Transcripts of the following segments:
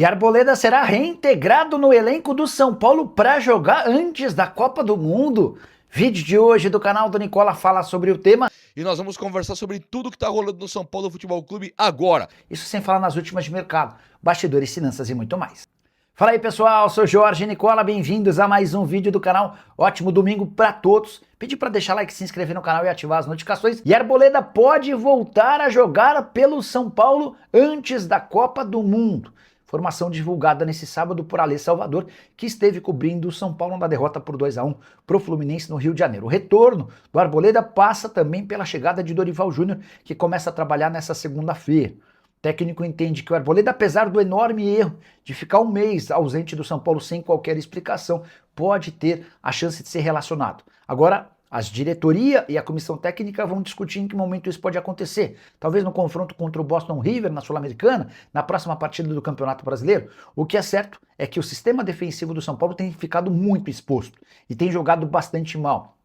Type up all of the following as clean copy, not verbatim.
E Arboleda será reintegrado no elenco do São Paulo para jogar antes da Copa do Mundo. Vídeo de hoje do canal do Nicola fala sobre o tema. E nós vamos conversar sobre tudo que está rolando no São Paulo Futebol Clube agora. Isso sem falar nas últimas de mercado, bastidores, finanças e muito mais. Fala aí pessoal, sou Jorge Nicola, bem-vindos a mais um vídeo do canal. Ótimo domingo para todos. Pedi para deixar like, se inscrever no canal e ativar as notificações. E Arboleda pode voltar a jogar pelo São Paulo antes da Copa do Mundo. Informação divulgada nesse sábado por Alê Salvador, que esteve cobrindo o São Paulo na derrota por 2-1 para o Fluminense no Rio de Janeiro. O retorno do Arboleda passa também pela chegada de Dorival Júnior, que começa a trabalhar nessa segunda-feira. O técnico entende que o Arboleda, apesar do enorme erro de ficar um mês ausente do São Paulo sem qualquer explicação, pode ter a chance de ser relacionado. Agora, a diretoria e a comissão técnica vão discutir em que momento isso pode acontecer. Talvez no confronto contra o Boston River na Sul-Americana, na próxima partida do Campeonato Brasileiro. O que é certo é que o sistema defensivo do São Paulo tem ficado muito exposto e tem jogado bastante mal.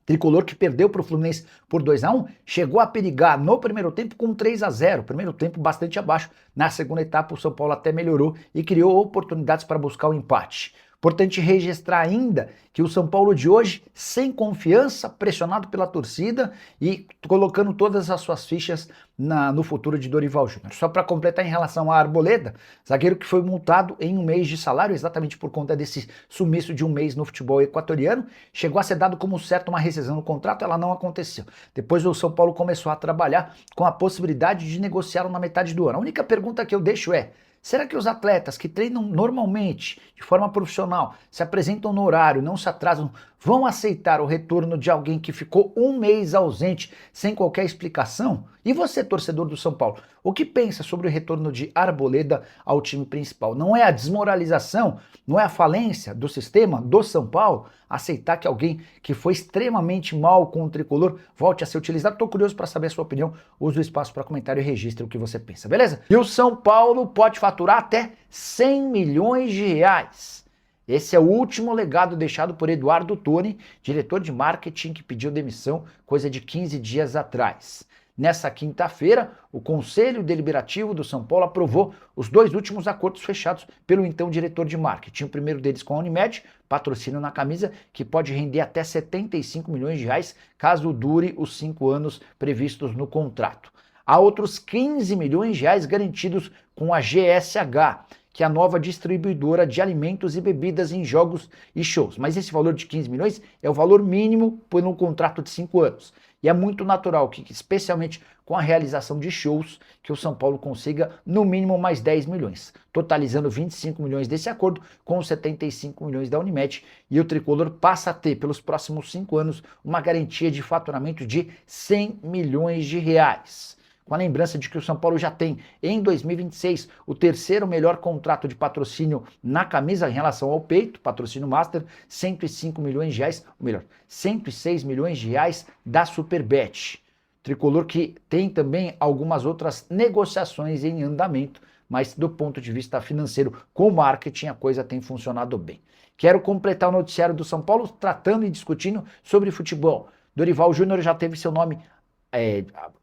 Tricolor, que perdeu para o Fluminense por 2-1, chegou a perigar no primeiro tempo com 3-0, primeiro tempo bastante abaixo. Na segunda etapa o São Paulo até melhorou e criou oportunidades para buscar o empate. Importante registrar ainda que o São Paulo de hoje, sem confiança, pressionado pela torcida e colocando todas as suas fichas no futuro de Dorival Júnior. Só para completar em relação a Arboleda, zagueiro que foi multado em um mês de salário, exatamente por conta desse sumiço de um mês no futebol equatoriano, chegou a ser dado como certo uma rescisão no contrato, ela não aconteceu. Depois o São Paulo começou a trabalhar com a possibilidade de negociá-lo na metade do ano. A única pergunta que eu deixo é: será que os atletas que treinam normalmente, de forma profissional, se apresentam no horário, não se atrasam, vão aceitar o retorno de alguém que ficou um mês ausente sem qualquer explicação? E você, torcedor do São Paulo, o que pensa sobre o retorno de Arboleda ao time principal? Não é a desmoralização, não é a falência do sistema do São Paulo aceitar que alguém que foi extremamente mal com o tricolor volte a ser utilizado? Estou curioso para saber a sua opinião. Use o espaço para comentário e registre o que você pensa, beleza? E o São Paulo pode faturar até 100 milhões de reais. Esse é o último legado deixado por Eduardo Toni, diretor de marketing que pediu demissão coisa de 15 dias atrás. Nessa quinta-feira, o Conselho Deliberativo do São Paulo aprovou os dois últimos acordos fechados pelo então diretor de marketing. O primeiro deles com a Unimed, patrocínio na camisa, que pode render até 75 milhões de reais caso dure os 5 anos previstos no contrato. Há outros 15 milhões de reais garantidos com a GSH, que é a nova distribuidora de alimentos e bebidas em jogos e shows. Mas esse valor de 15 milhões é o valor mínimo por um contrato de 5 anos. E é muito natural que, especialmente com a realização de shows, que o São Paulo consiga no mínimo mais 10 milhões, totalizando 25 milhões desse acordo com os 75 milhões da Unimed, e o Tricolor passa a ter, pelos próximos 5 anos, uma garantia de faturamento de 100 milhões de reais. Com a lembrança de que o São Paulo já tem, em 2026, o terceiro melhor contrato de patrocínio na camisa em relação ao peito, patrocínio Master, 105 milhões de reais, ou melhor, 106 milhões de reais da Superbet. Tricolor que tem também algumas outras negociações em andamento, mas do ponto de vista financeiro, com o marketing, a coisa tem funcionado bem. Quero completar o noticiário do São Paulo tratando e discutindo sobre futebol. Dorival Júnior já teve seu nome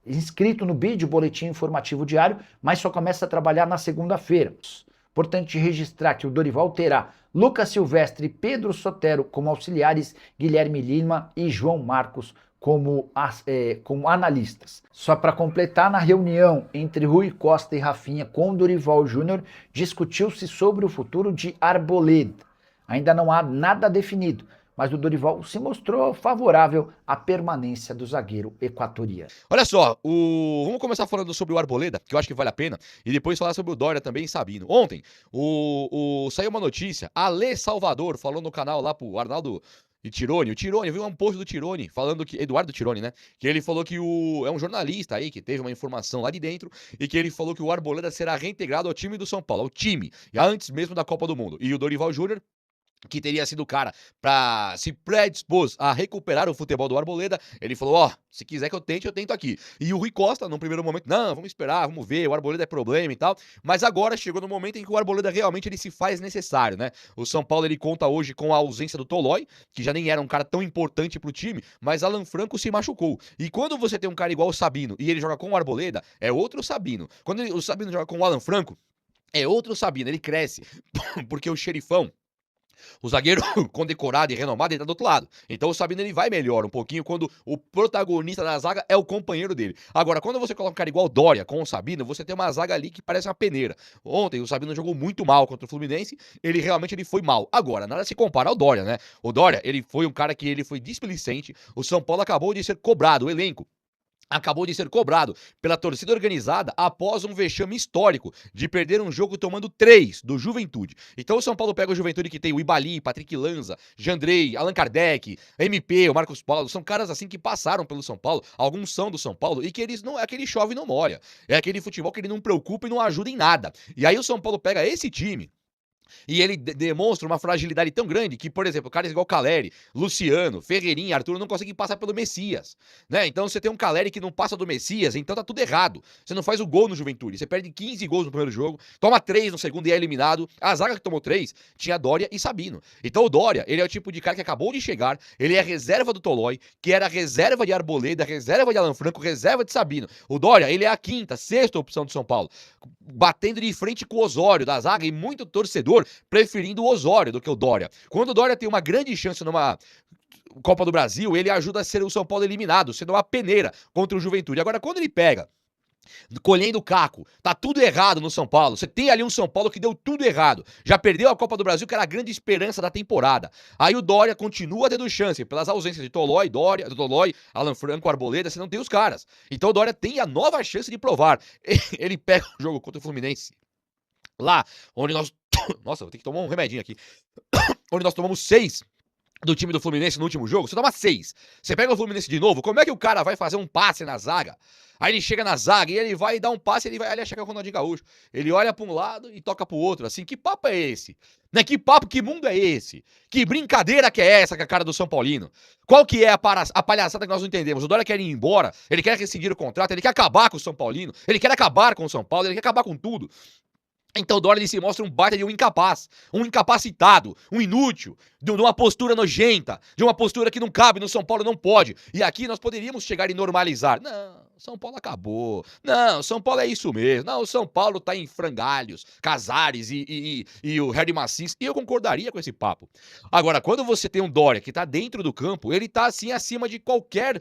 inscrito no BID, Boletim Informativo Diário, mas só começa a trabalhar na segunda-feira. Importante registrar que o Dorival terá Lucas Silvestre e Pedro Sotero como auxiliares, Guilherme Lima e João Marcos como analistas. Só para completar, na reunião entre Rui Costa e Rafinha com Dorival Júnior, discutiu-se sobre o futuro de Arboleda. Ainda não há nada definido, mas o Dorival se mostrou favorável à permanência do zagueiro equatoriano. Olha só, vamos começar falando sobre o Arboleda, que eu acho que vale a pena, e depois falar sobre o Dória também e Sabino. Ontem, saiu uma notícia, Alê Salvador falou no canal lá pro Arnaldo e Tironi. O Tironi, eu vi um post do Tironi falando que, Eduardo Tironi, né? Que ele falou que é um jornalista aí que teve uma informação lá de dentro e que ele falou que o Arboleda será reintegrado ao time do São Paulo, ao time, antes mesmo da Copa do Mundo. E o Dorival Júnior, que teria sido o cara pra se predispor a recuperar o futebol do Arboleda, ele falou, ó, se quiser que eu tento aqui. E o Rui Costa, num primeiro momento, não, vamos esperar, vamos ver, o Arboleda é problema e tal, mas agora chegou no momento em que o Arboleda realmente ele se faz necessário, né? O São Paulo, ele conta hoje com a ausência do Tolói, que já nem era um cara tão importante pro time, mas Alan Franco se machucou. E quando você tem um cara igual o Sabino, e ele joga com o Arboleda, é outro Sabino. Quando o Sabino joga com o Alan Franco, É outro Sabino, ele cresce, porque o Xerifão, o zagueiro condecorado e renomado, ele tá do outro lado. Então o Sabino ele vai melhor um pouquinho quando o protagonista da zaga é o companheiro dele. Agora, quando você coloca um cara igual o Dória com o Sabino, você tem uma zaga ali que parece uma peneira. Ontem o Sabino jogou muito mal contra o Fluminense, ele realmente ele foi mal. Agora, nada se compara ao Dória, né? O Dória, ele foi um cara que ele foi displicente, o São Paulo acabou de ser cobrado, o elenco acabou de ser cobrado pela torcida organizada após um vexame histórico de perder um jogo tomando 3 do Juventude. Então o São Paulo pega o Juventude que tem o Ibali, Patrick Lanza, Jandrei, Allan Kardec, MP, o Marcos Paulo, são caras assim que passaram pelo São Paulo, alguns são do São Paulo, e que eles não, é aquele chove e não molha. É aquele futebol que ele não preocupa e não ajuda em nada. E aí o São Paulo pega esse time e ele demonstra uma fragilidade tão grande que, por exemplo, caras igual Caleri, Luciano, Ferreirinha, Arthur não conseguem passar pelo Messias, né? Então você tem um Caleri que não passa do Messias, então tá tudo errado. Você não faz o gol no Juventude, você perde 15 gols no primeiro jogo, toma 3 no segundo e é eliminado. A zaga que tomou 3 tinha Dória e Sabino. Então o Dória, ele é o tipo de cara que acabou de chegar, ele é reserva do Tolói, que era reserva de Arboleda, reserva de Alan Franco, reserva de Sabino. O Dória, ele é a quinta, sexta opção do São Paulo, batendo de frente com o Osório da zaga e muito torcedor preferindo o Osório do que o Dória. Quando o Dória tem uma grande chance numa Copa do Brasil, ele ajuda a ser o São Paulo eliminado, sendo uma peneira contra o Juventude. Agora, quando ele pega colhendo o caco, tá tudo errado no São Paulo. Você tem ali um São Paulo que deu tudo errado. Já perdeu a Copa do Brasil, que era a grande esperança da temporada. Aí o Dória continua tendo chance, pelas ausências de Tolói, Alan Franco, Arboleda, você não tem os caras. Então o Dória tem a nova chance de provar. Ele pega o jogo contra o Fluminense, lá onde nós... Nossa, vou ter que tomar um remedinho aqui. Onde nós tomamos 6 do time do Fluminense no último jogo, você toma 6. Você pega o Fluminense de novo, como é que o cara vai fazer um passe na zaga? Aí ele chega na zaga e ele vai dar um passe, ele achar que é o Ronaldinho Gaúcho. Ele olha pra um lado e toca pro outro, assim, que papo é esse? Né? Que papo, que mundo é esse? Que brincadeira que é essa com a cara do São Paulino? Qual que é a palhaçada que nós não entendemos? O Dória quer ir embora, ele quer rescindir o contrato, ele quer acabar com o São Paulino, ele quer acabar com o São Paulo, ele quer acabar com tudo. Então o Dória ele se mostra um baita de um incapaz, um incapacitado, um inútil, de uma postura nojenta, de uma postura que não cabe no São Paulo, não pode. E aqui nós poderíamos chegar e normalizar. Não, São Paulo acabou. Não, São Paulo é isso mesmo. Não, o São Paulo tá em frangalhos, Casares e o Harry Macis. E eu concordaria com esse papo. Agora, quando você tem um Dória que tá dentro do campo, ele tá assim acima de qualquer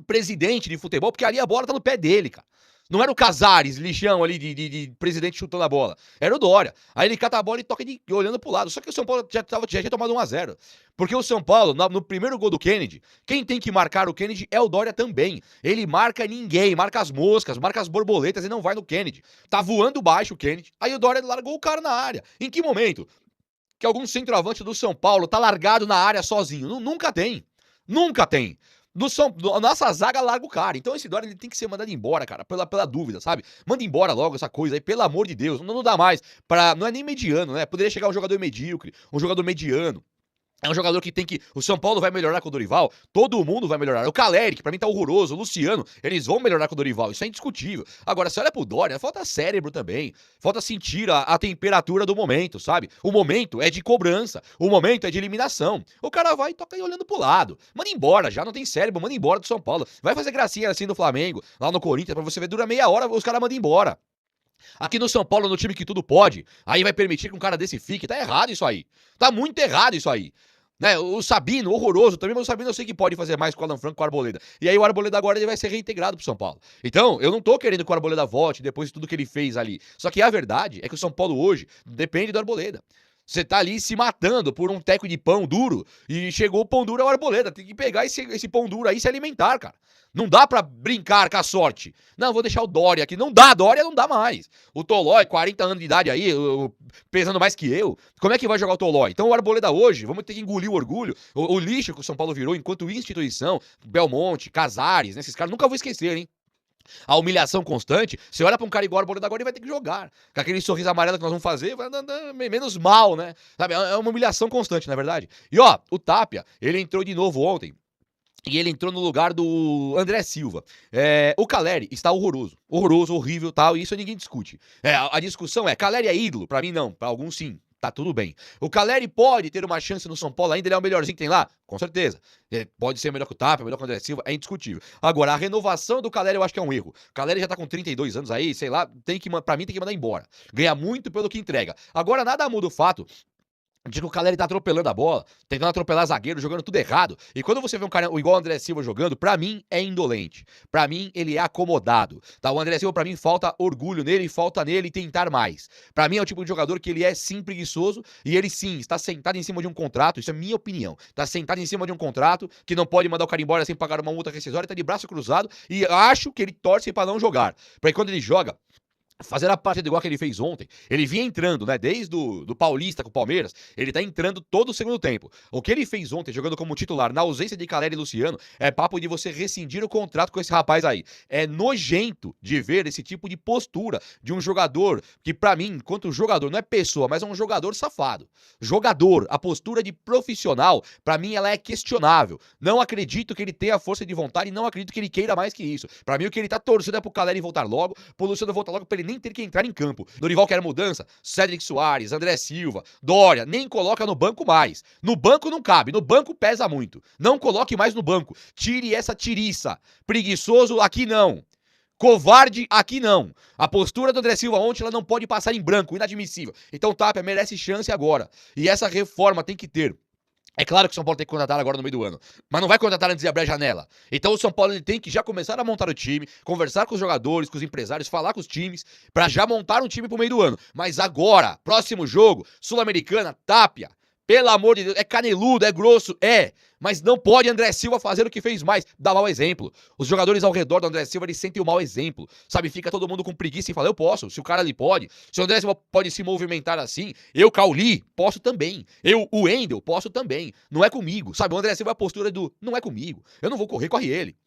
presidente de futebol, porque ali a bola tá no pé dele, cara. Não era o Casares, lixão ali de presidente chutando a bola. Era o Dória. Aí ele cata a bola e toca olhando pro lado. Só que o São Paulo já tinha tomado 1-0. Porque o São Paulo, no primeiro gol do Kennedy, quem tem que marcar o Kennedy é o Dória também. Ele marca ninguém, marca as moscas, marca as borboletas e não vai no Kennedy. Tá voando baixo o Kennedy. Aí o Dória largou o cara na área. Em que momento que algum centroavante do São Paulo tá largado na área sozinho? Nunca tem. Nunca tem. Nossa zaga larga o cara. Então esse Dória ele tem que ser mandado embora, cara, pela dúvida, sabe? Manda embora logo essa coisa aí, pelo amor de Deus. Não dá mais. Não é nem mediano, né? Poderia chegar um jogador medíocre, um jogador mediano. É um jogador que tem que... O São Paulo vai melhorar com o Dorival, todo mundo vai melhorar. O Caleri, que pra mim tá horroroso, o Luciano, eles vão melhorar com o Dorival, isso é indiscutível. Agora, se olha pro Dória, falta cérebro também. Falta sentir a temperatura do momento, sabe? O momento é de cobrança, o momento é de eliminação. O cara vai e toca aí olhando pro lado. Manda embora, já não tem cérebro, manda embora do São Paulo. Vai fazer gracinha assim do Flamengo, lá no Corinthians, pra você ver, dura meia hora, os caras mandam embora. Aqui no São Paulo, no time que tudo pode, aí vai permitir que um cara desse fique. Tá errado isso aí. Tá muito errado isso aí. Né, o Sabino, horroroso também, mas o Sabino eu sei que pode fazer mais com o Alan Franco, com o Arboleda. E aí o Arboleda agora ele vai ser reintegrado pro São Paulo. Então, eu não tô querendo que o Arboleda volte depois de tudo que ele fez ali. Só que a verdade é que o São Paulo hoje depende do Arboleda. Você tá ali se matando por um teco de pão duro e chegou o pão duro ao Arboleda. Tem que pegar esse pão duro aí e se alimentar, cara. Não dá pra brincar com a sorte. Não, vou deixar o Dória aqui. Não dá, Dória não dá mais. O Tolói, 40 anos de idade aí, pesando mais que eu. Como é que vai jogar o Tolói? Então o Arboleda hoje, vamos ter que engolir o orgulho. O lixo que o São Paulo virou enquanto instituição. Belmonte, Casares, né? Esses caras nunca vou esquecer, hein? A humilhação constante, você olha pra um cara igual o Arboleda agora, ele vai ter que jogar. Com aquele sorriso amarelo que nós vamos fazer, vai andando menos mal, né? Sabe? É uma humilhação constante, na verdade. E ó, o Tapia, ele entrou de novo ontem. E ele entrou no lugar do André Silva. O Caleri está horroroso. Horroroso, horrível, tal. E isso ninguém discute. A discussão é, Caleri é ídolo? Pra mim, não. Pra alguns, sim. tá tudo bem. O Caleri pode ter uma chance no São Paulo ainda, ele é o melhorzinho que tem lá? Com certeza. Ele pode ser melhor que o Tapia, melhor que o André Silva, é indiscutível. Agora, a renovação do Caleri eu acho que é um erro. O Caleri já tá com 32 anos aí, sei lá, pra mim tem que mandar embora. Ganha muito pelo que entrega. Agora, nada muda o fato de que o Caleri tá atropelando a bola, tentando atropelar zagueiro, jogando tudo errado. E quando você vê um cara igual o André Silva jogando, pra mim é indolente. Pra mim, ele é acomodado. Tá? O André Silva, pra mim, falta orgulho nele, falta nele tentar mais. Pra mim, é o tipo de jogador que ele é sim preguiçoso e ele sim está sentado em cima de um contrato, isso é minha opinião. Tá sentado em cima de um contrato que não pode mandar o cara embora sem pagar uma multa rescisória, tá de braço cruzado e acho que ele torce pra não jogar. Porque quando ele joga, fazer a partida igual que ele fez ontem, ele vinha entrando, né, desde do Paulista com o Palmeiras, ele tá entrando todo o segundo tempo. O que ele fez ontem, jogando como titular, na ausência de Caleri e Luciano, é papo de você rescindir o contrato com esse rapaz aí. É nojento de ver esse tipo de postura de um jogador que, pra mim, enquanto jogador, não é pessoa, mas é um jogador safado. Jogador, a postura de profissional, pra mim, ela é questionável. Não acredito que ele tenha força de vontade e não acredito que ele queira mais que isso. Pra mim, o que ele tá torcendo é pro Caleri voltar logo, pro Luciano voltar logo, pra ele nem ter que entrar em campo. Dorival quer mudança? Cédric Soares, André Silva, Dória, nem coloca no banco mais. No banco não cabe, no banco pesa muito. Não coloque mais no banco. Tire essa tiriça. Preguiçoso, aqui não. Covarde, aqui não. A postura do André Silva ontem, ela não pode passar em branco, inadmissível. Então o Tapia merece chance agora. E essa reforma tem que ter. É claro que o São Paulo tem que contratar agora no meio do ano, mas não vai contratar antes de abrir a janela. Então o São Paulo ele tem que já começar a montar o time, conversar com os jogadores, com os empresários, falar com os times, pra já montar um time pro meio do ano. Mas agora, próximo jogo, Sul-Americana, Tapia, pelo amor de Deus, é caneludo, é grosso, mas não pode André Silva fazer o que fez mais, dar mau exemplo. Os jogadores ao redor do André Silva, eles sentem o mau exemplo, sabe? Fica todo mundo com preguiça e fala, eu posso, se o cara ali pode, se o André Silva pode se movimentar assim, eu, Cauli, posso também, eu, o Wendel, posso também, não é comigo, sabe? O André Silva é a postura do, não é comigo, eu não vou correr, corre ele.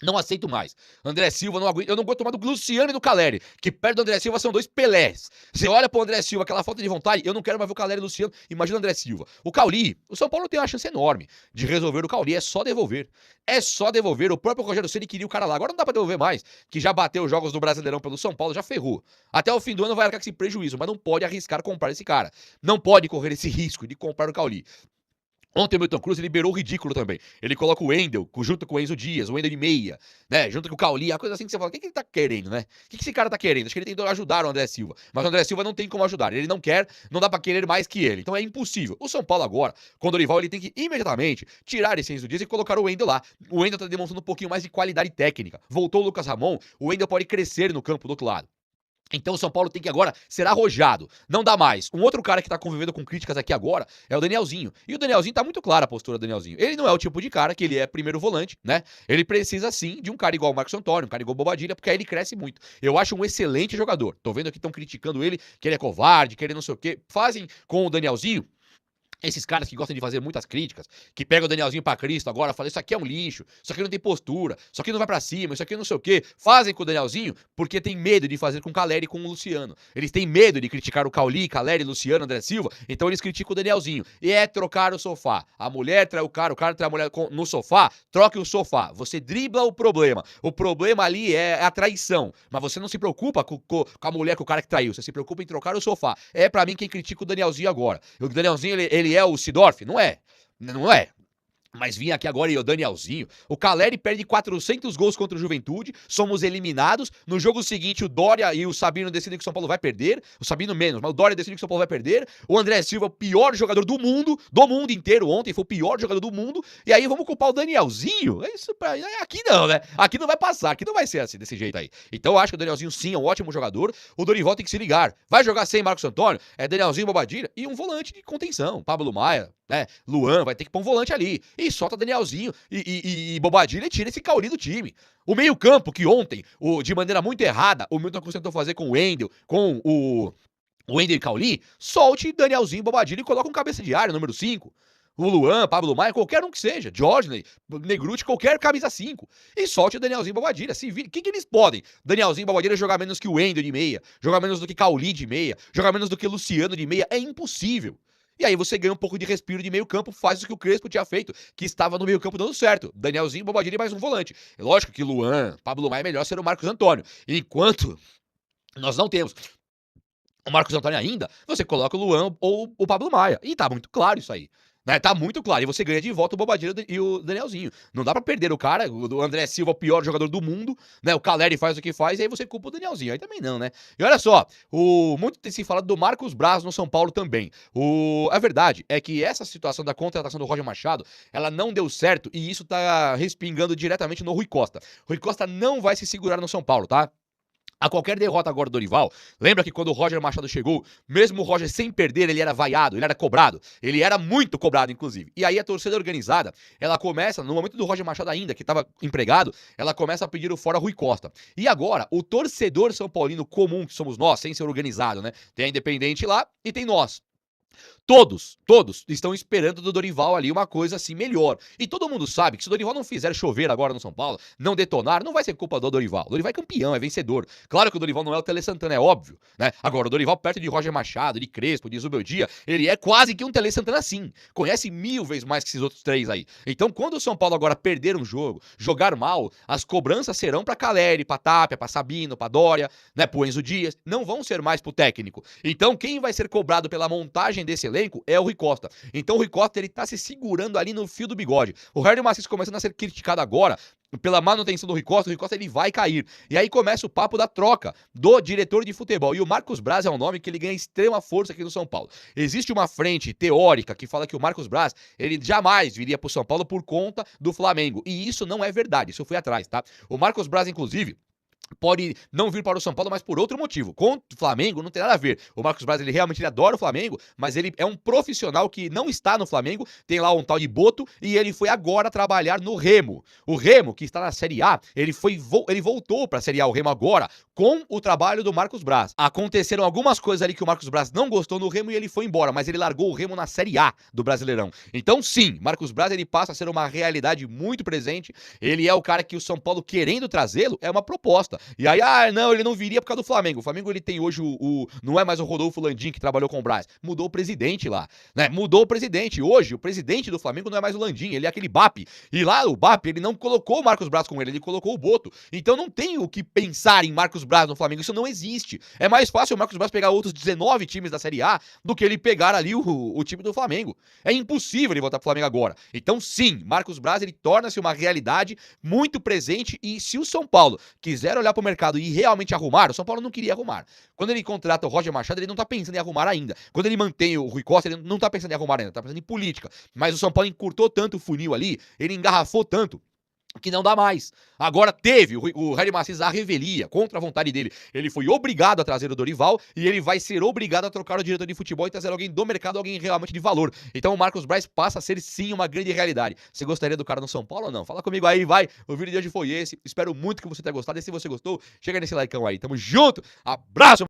Não aceito mais. André Silva, não aguento, eu não aguento tomar do Luciano e do Caleri, que perto do André Silva são dois Pelés. Você olha pro André Silva, aquela falta de vontade, eu não quero mais ver o Caleri e o Luciano, imagina o André Silva. O Cauli, o São Paulo tem uma chance enorme de resolver o Cauli, é só devolver. É só devolver, o próprio Rogério Ceni queria o cara lá, agora não dá pra devolver mais, que já bateu os jogos do Brasileirão pelo São Paulo, já ferrou. Até o fim do ano vai arcar com esse prejuízo, mas não pode arriscar comprar esse cara. Não pode correr esse risco de comprar o Cauli. Ontem o Milton Cruz liberou o ridículo também. Ele coloca o Wendel junto com o Enzo Dias, o Wendel de meia, né? Junto com o Cauli, a coisa assim que você fala, o que ele tá querendo, né? O que esse cara tá querendo? Acho que ele tentou ajudar o André Silva. Mas o André Silva não tem como ajudar. Ele não quer, não dá pra querer mais que ele. Então é impossível. O São Paulo agora, com o Dorival, ele tem que imediatamente tirar esse Enzo Dias e colocar o Wendel lá. O Wendel tá demonstrando um pouquinho mais de qualidade técnica. Voltou o Lucas Ramon, o Wendel pode crescer no campo do outro lado. Então o São Paulo tem que agora ser arrojado. Não dá mais. Um outro cara que tá convivendo com críticas aqui agora é o Danielzinho. E o Danielzinho tá muito clara a postura do Danielzinho. Ele não é o tipo de cara que ele é primeiro volante, né? Ele precisa sim de um cara igual o Marcos Antônio, um cara igual o Bobadilha, porque aí ele cresce muito. Eu acho um excelente jogador. Tô vendo aqui estão criticando ele, que ele é covarde, que ele não sei o quê. Fazem com o Danielzinho. Esses caras que gostam de fazer muitas críticas, que pegam o Danielzinho pra Cristo agora, falam, isso aqui é um lixo, isso aqui não tem postura, isso aqui não vai pra cima, isso aqui não sei o quê. Fazem com o Danielzinho porque tem medo de fazer com o Caleri e com o Luciano. Eles têm medo de criticar o Cauli, Caleri, Luciano, André Silva, então eles criticam o Danielzinho. E é trocar o sofá. A mulher trai o cara trai a mulher no sofá, troque o sofá. Você dribla o problema. O problema ali é a traição. Mas você não se preocupa com a mulher, com o cara que traiu. Você se preocupa em trocar o sofá. É pra mim quem critica o Danielzinho agora. O Danielzinho, ele é o Sidorf? Não é. Não é. Mas vinha aqui agora e o Danielzinho. O Caleri perde 400 gols contra o Juventude. Somos eliminados. No jogo seguinte, o Dória e o Sabino decidem que o São Paulo vai perder. O Sabino menos, mas o Dória decide que o São Paulo vai perder. O André Silva, o pior jogador do mundo inteiro ontem. Foi o pior jogador do mundo. E aí vamos culpar o Danielzinho? Aqui não, né? Aqui não vai passar. Aqui não vai ser assim, desse jeito aí. Então eu acho que o Danielzinho sim é um ótimo jogador. O Dorival tem que se ligar. Vai jogar sem Marcos Antônio? É Danielzinho, Bobadilha e um volante de contenção. Pablo Maia, né? Luan, vai ter que pôr um volante ali. E solta Danielzinho e Bobadilha e tira esse Cauli do time. O meio-campo, que ontem, de maneira muito errada, o Milton tentou fazer com o Wendel, com o Wendel e Cauli, solte Danielzinho, Bobadilha e coloca um cabeça de área, número 5. O Luan, Pablo Maia, qualquer um que seja, Jorge, Negruti, qualquer camisa 5. E solte o Danielzinho e Bobadilha. Se vir, o que eles podem? Danielzinho e Bobadilha jogar menos que o Wendel de meia, jogar menos do que Cauli de meia, jogar menos do que Luciano de meia. É impossível. E aí você ganha um pouco de respiro de meio campo, faz o que o Crespo tinha feito, que estava no meio campo dando certo. Danielzinho, Bobadilha e mais um volante. É lógico que Luan, Pablo Maia é melhor ser o Marcos Antônio. Enquanto nós não temos o Marcos Antônio ainda, você coloca o Luan ou o Pablo Maia. E tá muito claro isso aí. Né? Tá muito claro. E você ganha de volta o Bobadilha e o Danielzinho. Não dá pra perder o cara, o André Silva, o pior jogador do mundo, né? O Caleri faz o que faz, e aí você culpa o Danielzinho. Aí também não, né? E olha só, muito tem se falado do Marcos Braz no São Paulo também. A verdade é que essa situação da contratação do Roger Machado, ela não deu certo, e isso tá respingando diretamente no Rui Costa. Rui Costa não vai se segurar no São Paulo, tá? A qualquer derrota agora do Dorival, lembra que quando o Roger Machado chegou, mesmo o Roger sem perder, ele era vaiado, ele era cobrado. Ele era muito cobrado, inclusive. E aí a torcida organizada, ela começa, no momento do Roger Machado ainda, que estava empregado, ela começa a pedir o fora Rui Costa. E agora, o torcedor são paulino comum, que somos nós, sem ser organizado, né? Tem a Independente lá e tem nós. Todos estão esperando do Dorival ali uma coisa assim melhor. E todo mundo sabe que se o Dorival não fizer chover agora no São Paulo, não detonar, não vai ser culpa do Dorival. O Dorival é campeão, é vencedor. Claro que o Dorival não é o Tele Santana, é óbvio, né? Agora, o Dorival perto de Roger Machado, de Crespo, de Zubeldia, ele é quase que um Tele Santana sim. Conhece 1000 vezes mais que esses outros 3 aí. Então, quando o São Paulo agora perder um jogo, jogar mal, as cobranças serão pra Caleri, pra Tapia, pra Sabino, pra Dória, né? Pro Enzo Dias. Não vão ser mais pro técnico. Então, quem vai ser cobrado pela montagem desse elenco é o Rui Costa. Então o Rui Costa, ele tá se segurando ali no fio do bigode. O Harry Macis começando a ser criticado agora pela manutenção do Rui Costa, o Rui Costa ele vai cair. E aí começa o papo da troca do diretor de futebol. E o Marcos Braz é um nome que ele ganha extrema força aqui no São Paulo. Existe uma frente teórica que fala que o Marcos Braz, ele jamais viria pro São Paulo por conta do Flamengo. E isso não é verdade, isso eu fui atrás, tá? O Marcos Braz, inclusive, pode não vir para o São Paulo, mas por outro motivo. Com o Flamengo não tem nada a ver. O Marcos Braz, ele realmente adora o Flamengo, mas ele é um profissional que não está no Flamengo, tem lá um tal de Boto, e ele foi agora trabalhar no Remo. O Remo, que está na Série A, ele voltou para a Série A, o Remo agora, com o trabalho do Marcos Braz. Aconteceram algumas coisas ali que o Marcos Braz não gostou no Remo e ele foi embora, mas ele largou o Remo na Série A do Brasileirão. Então sim, Marcos Braz, ele passa a ser uma realidade muito presente, ele é o cara que o São Paulo, querendo trazê-lo, é uma proposta. E aí, não, ele não viria por causa do Flamengo. O Flamengo, ele tem hoje não é mais o Rodolfo Landim que trabalhou com o Braz. Mudou o presidente lá, né? Mudou o presidente. Hoje, o presidente do Flamengo não é mais o Landim, ele é aquele BAP. E lá, o BAP, ele não colocou o Marcos Braz com ele colocou o Boto. Então não tem o que pensar em Marcos Braz no Flamengo. Isso não existe. É mais fácil o Marcos Braz pegar outros 19 times da Série A do que ele pegar ali o time do Flamengo. É impossível ele voltar pro Flamengo agora. Então, sim, Marcos Braz, ele torna-se uma realidade muito presente. E se o São Paulo quiser olhar pro mercado e realmente arrumar, o São Paulo não queria arrumar. Quando ele contrata o Roger Machado, ele não tá pensando em arrumar ainda. Quando ele mantém o Rui Costa, ele não tá pensando em arrumar ainda, tá pensando em política. Mas o São Paulo encurtou tanto o funil ali, ele engarrafou tanto, que não dá mais. Agora teve o Harry Macis a revelia, contra a vontade dele. Ele foi obrigado a trazer o Dorival e ele vai ser obrigado a trocar o diretor de futebol e trazer alguém do mercado, alguém realmente de valor. Então o Marcos Braz passa a ser sim uma grande realidade. Você gostaria do cara no São Paulo ou não? Fala comigo aí, vai. O vídeo de hoje foi esse. Espero muito que você tenha gostado. E se você gostou, chega nesse likeão aí. Tamo junto. Abraço!